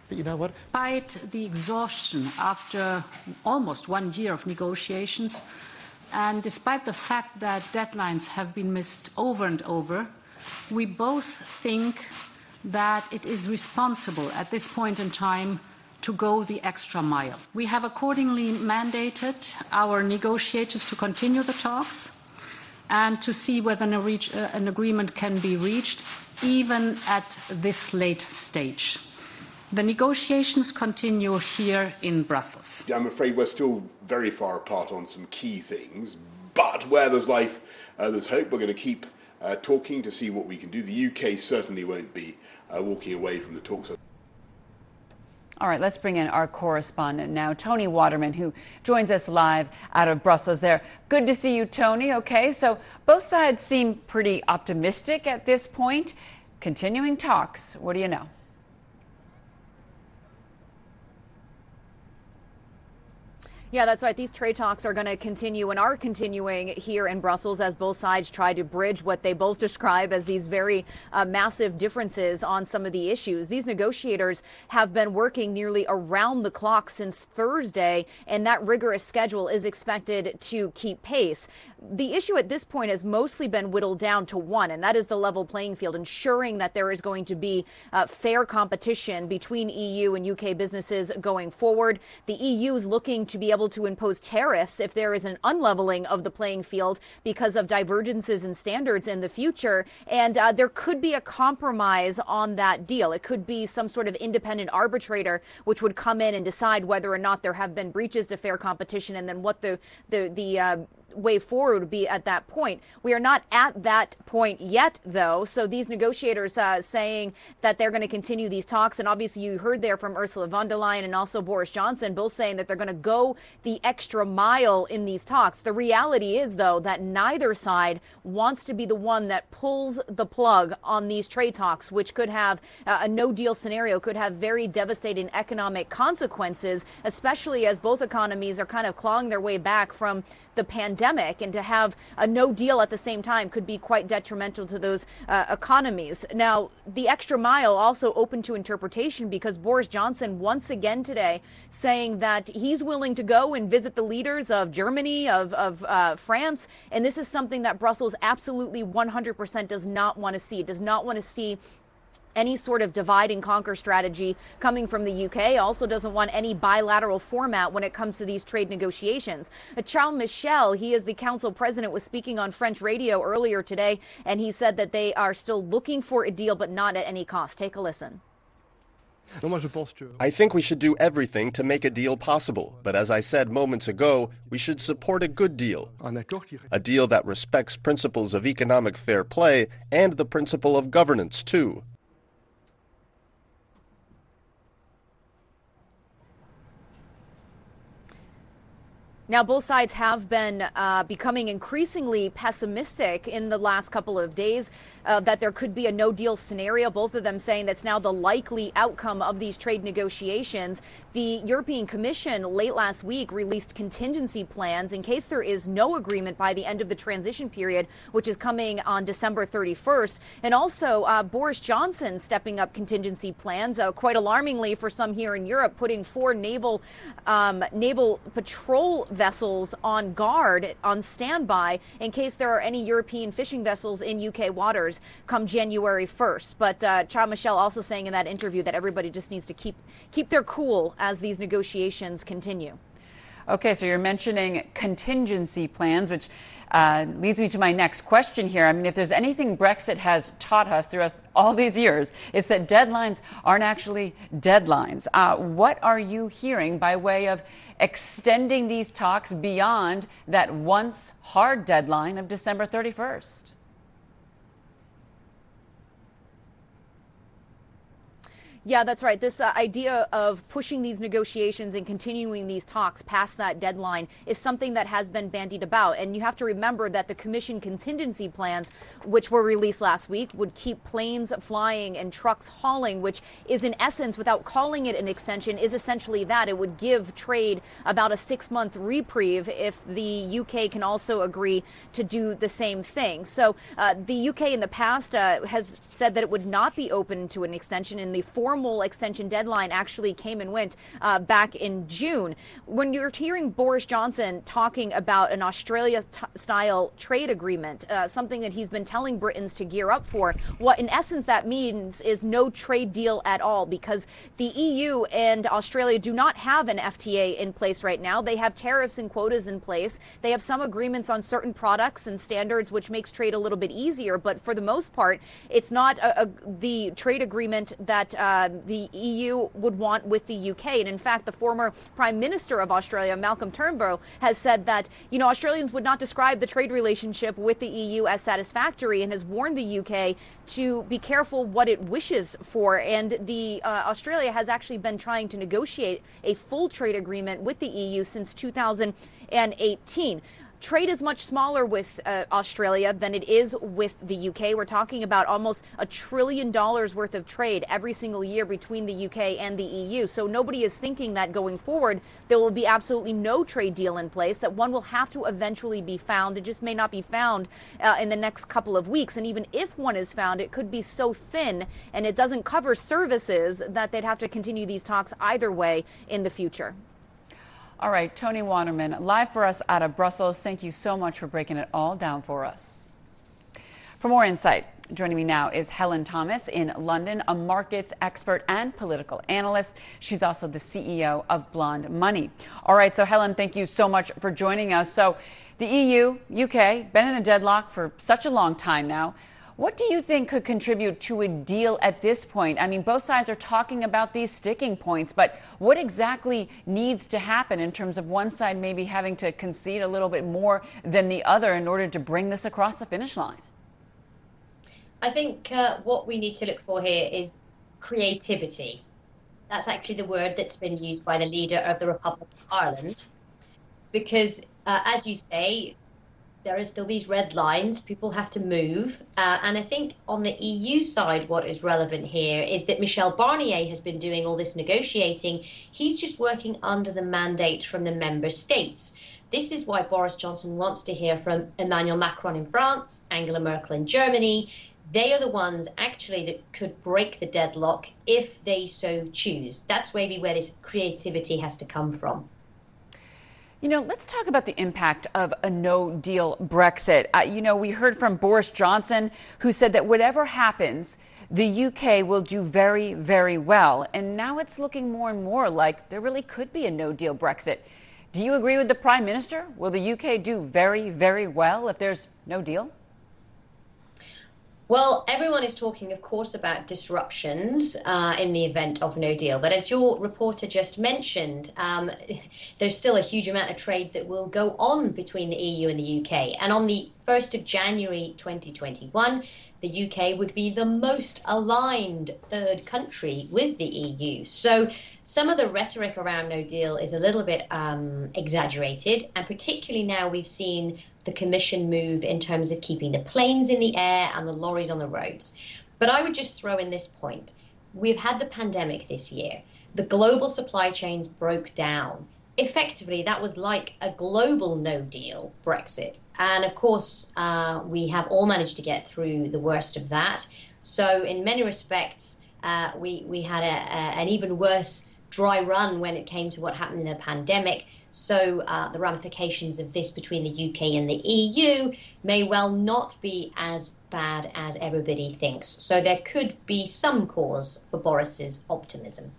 But you know what? Despite the exhaustion after almost 1 year of negotiations, and despite the fact that deadlines have been missed over and over, we both think that it is responsible at this point in time to go the extra mile. We have accordingly mandated our negotiators to continue the talks and to see whether an agreement can be reached, even at this late stage. The negotiations continue here in Brussels. I'm afraid we're still very far apart on some key things, but where there's life, there's hope. We're going to keep talking to see what we can do. The UK certainly won't be walking away from the talks. All right, let's bring in our correspondent now, Tony Waterman, who joins us live out of Brussels there. Good to see you, Tony. Okay, so both sides seem pretty optimistic at this point. Continuing talks, what do you know? Yeah, that's right. These trade talks are going to continue and are continuing here in Brussels as both sides try to bridge what they both describe as these very massive differences on some of the issues. These negotiators have been working nearly around the clock since Thursday, and that rigorous schedule is expected to keep pace. The issue at this point has mostly been whittled down to one, and that is the level playing field, ensuring that there is going to be fair competition between EU and UK businesses going forward. The EU is looking to be able to impose tariffs if there is an unleveling of the playing field because of divergences in standards in the future. And there could be a compromise on that deal. It could be some sort of independent arbitrator which would come in and decide whether or not there have been breaches to fair competition, and then what the way forward would be at that point. We are not at that point yet, though. So these negotiators saying that they're going to continue these talks. And obviously you heard there from Ursula von der Leyen and also Boris Johnson, both saying that they're going to go the extra mile in these talks. The reality is, though, that neither side wants to be the one that pulls the plug on these trade talks, which could have a no-deal scenario, could have very devastating economic consequences, especially as both economies are kind of clawing their way back from the pandemic, and to have a no deal at the same time could be quite detrimental to those economies. Now, the extra mile also open to interpretation, because Boris Johnson once again today saying that he's willing to go and visit the leaders of Germany, of France, and this is something that Brussels absolutely 100% does not want to see. It does not want to see any sort of divide and conquer strategy coming from the UK. Also doesn't want any bilateral format when it comes to these trade negotiations. Charles Michel, he is the council president, was speaking on French radio earlier today, and he said that they are still looking for a deal, but not at any cost. Take a listen. I think we should do everything to make a deal possible. But as I said moments ago, we should support a good deal. A deal that respects principles of economic fair play and the principle of governance, too. Now, both sides have been becoming increasingly pessimistic in the last couple of days that there could be a no-deal scenario, both of them saying that's now the likely outcome of these trade negotiations. The European Commission late last week released contingency plans in case there is no agreement by the end of the transition period, which is coming on December 31st. And also Boris Johnson stepping up contingency plans, quite alarmingly for some here in Europe, putting 4 naval patrol vessels on guard, on standby, in case there are any European fishing vessels in UK waters come January 1st. But Charles Michel also saying in that interview that everybody just needs to keep their cool as these negotiations continue. Okay, so you're mentioning contingency plans, which leads me to my next question here. I mean, if there's anything Brexit has taught us throughout all these years, it's that deadlines aren't actually deadlines. What are you hearing by way of extending these talks beyond that once hard deadline of December 31st? Yeah, that's right. This idea of pushing these negotiations and continuing these talks past that deadline is something that has been bandied about. And you have to remember that the Commission contingency plans, which were released last week, would keep planes flying and trucks hauling, which is in essence, without calling it an extension, is essentially that. It would give trade about a 6-month reprieve if the UK can also agree to do the same thing. So the UK in the past has said that it would not be open to an extension in the formal extension deadline actually came and went back in June. When you're hearing Boris Johnson talking about an Australia-style trade agreement, something that he's been telling Britons to gear up for, what in essence that means is no trade deal at all, because the EU and Australia do not have an FTA in place right now. They have tariffs and quotas in place. They have some agreements on certain products and standards, which makes trade a little bit easier. But for the most part, it's not the trade agreement that the EU would want with the UK. And in fact, the former Prime Minister of Australia, Malcolm Turnbull, has said that, Australians would not describe the trade relationship with the EU as satisfactory, and has warned the UK to be careful what it wishes for. And the Australia has actually been trying to negotiate a full trade agreement with the EU since 2018. Trade is much smaller with Australia than it is with the UK. We're talking about almost $1 trillion worth of trade every single year between the UK and the EU. So nobody is thinking that going forward there will be absolutely no trade deal in place, that one will have to eventually be found. It just may not be found in the next couple of weeks. And even if one is found, it could be so thin and it doesn't cover services that they'd have to continue these talks either way in the future. All right, Tony Waterman, live for us out of Brussels. Thank you so much for breaking it all down for us. For more insight, joining me now is Helen Thomas in London, a markets expert and political analyst. She's also the CEO of Blonde Money. All right, so Helen, thank you so much for joining us. So the EU, UK, been in a deadlock for such a long time now. What do you think could contribute to a deal at this point? I mean, both sides are talking about these sticking points, but what exactly needs to happen in terms of one side maybe having to concede a little bit more than the other in order to bring this across the finish line? I think what we need to look for here is creativity. That's actually the word that's been used by the leader of the Republic of Ireland, because as you say, there are still these red lines. People have to move. And I think on the EU side, what is relevant here is that Michel Barnier has been doing all this negotiating. He's just working under the mandate from the member states. This is why Boris Johnson wants to hear from Emmanuel Macron in France, Angela Merkel in Germany. They are the ones actually that could break the deadlock if they so choose. That's maybe where this creativity has to come from. Let's talk about the impact of a no-deal Brexit. We heard from Boris Johnson, who said that whatever happens, the UK will do very, very well. And now it's looking more and more like there really could be a no-deal Brexit. Do you agree with the Prime Minister? Will the UK do very, very well if there's no deal? Well, everyone is talking, of course, about disruptions in the event of no deal. But as your reporter just mentioned, there's still a huge amount of trade that will go on between the EU and the UK. And on the 1st of January 2021, the UK would be the most aligned third country with the EU. So some of the rhetoric around no deal is a little bit exaggerated. And particularly now we've seen the Commission move in terms of keeping the planes in the air and the lorries on the roads. But I would just throw in this point. We've had the pandemic this year. The global supply chains broke down. Effectively, that was like a global no-deal Brexit. And of course, we have all managed to get through the worst of that. So in many respects, we had an even worse dry run when it came to what happened in the pandemic. So the ramifications of this between the UK and the EU may well not be as bad as everybody thinks. So there could be some cause for Boris's optimism.